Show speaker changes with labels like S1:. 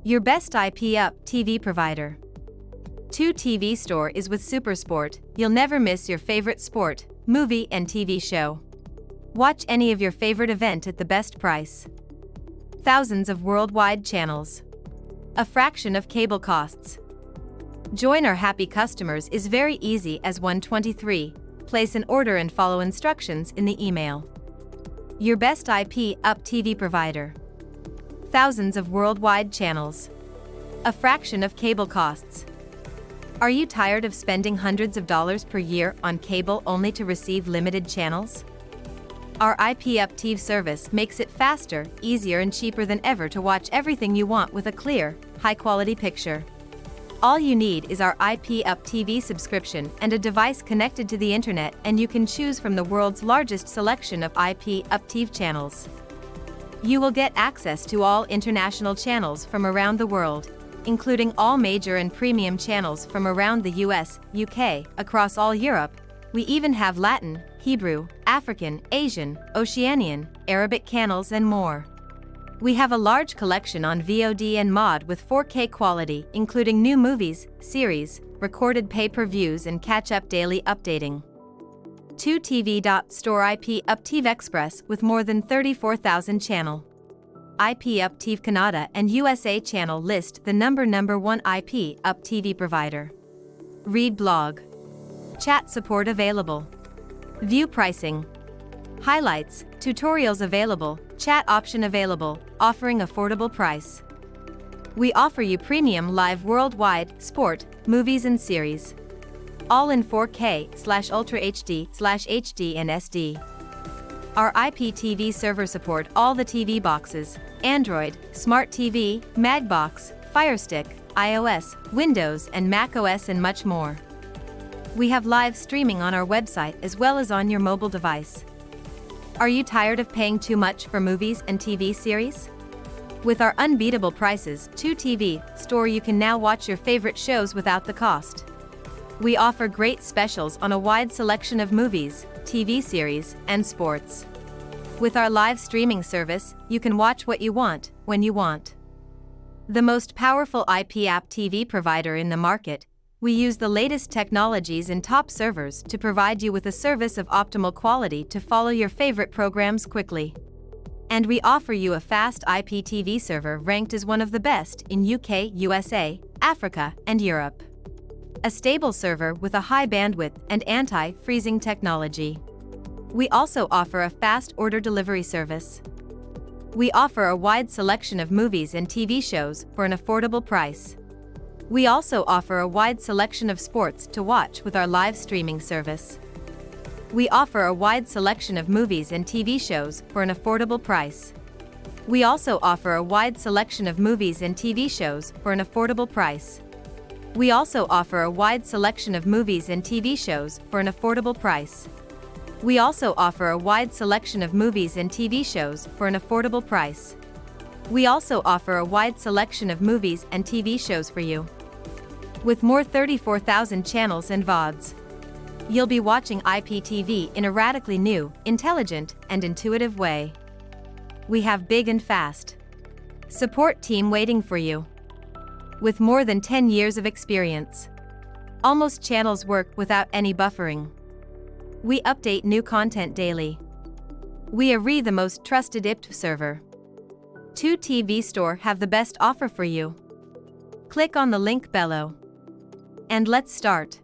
S1: Your best IPTV provider. 2TV Store is with SuperSport. You'll never miss your favorite sport, movie and TV show. Watch any of your favorite event at the best price. Thousands of worldwide channels. A fraction of cable costs. Join our happy customers is very easy as 123. Place an order and follow instructions in the email. Your best IPTV provider. Thousands of worldwide channels. A fraction of cable costs. Are you tired of spending hundreds of dollars per year on cable only to receive limited channels? Our IPTV service makes it faster, easier and cheaper than ever to watch everything you want with a clear, high-quality picture. All you need is our IPTV subscription and a device connected to the internet, and you can choose from the world's largest selection of IPTV channels. You will get access to all international channels from around the world, including all major and premium channels from around the US, UK, across all Europe. We even have Latin, Hebrew, African, Asian, Oceanian, Arabic channels and more. We have a large collection on VOD and MOD with 4K quality, including new movies, series, recorded pay-per-views and catch-up daily updating. 2TV.Store IPTV Express with more than 34,000 channel. IPTV Canada and USA channel list the number one IPTV provider. Read blog. Chat support available. View pricing. Highlights, tutorials available, chat option available, offering affordable price. We offer you premium live worldwide, sport, movies and series. All in 4K/Ultra HD/HD and SD. Our IPTV server support all the TV boxes, Android, Smart TV, Magbox, Fire Stick, iOS, Windows and macOS and much more. We have live streaming on our website as well as on your mobile device. Are you tired of paying too much for movies and TV series? With our unbeatable prices, 2TV Store you can now watch your favorite shows without the cost. We offer great specials on a wide selection of movies, TV series, and sports. With our live streaming service, you can watch what you want, when you want. The most powerful IPTV provider in the market, we use the latest technologies and top servers to provide you with a service of optimal quality to follow your favorite programs quickly. And we offer you a fast IPTV server ranked as one of the best in UK, USA, Africa, and Europe. A stable server with a high bandwidth and anti-freezing technology. We also offer a fast order delivery service. We offer a wide selection of movies and TV shows for an affordable price. We also offer a wide selection of sports to watch with our live streaming service. We offer a wide selection of movies and TV shows for an affordable price. We also offer a wide selection of movies and TV shows for an affordable price. We also offer a wide selection of movies and TV shows for an affordable price. We also offer a wide selection of movies and TV shows for an affordable price. We also offer a wide selection of movies and TV shows for you. With more 34,000 channels and VODs. You'll be watching IPTV in a radically new, intelligent, and intuitive way. We have big and fast support team waiting for you. With more than 10 years of experience. Almost channels work without any buffering. We update new content daily. We are the most trusted IPTV server. 2TV Store have the best offer for you. Click on the link below. And let's start.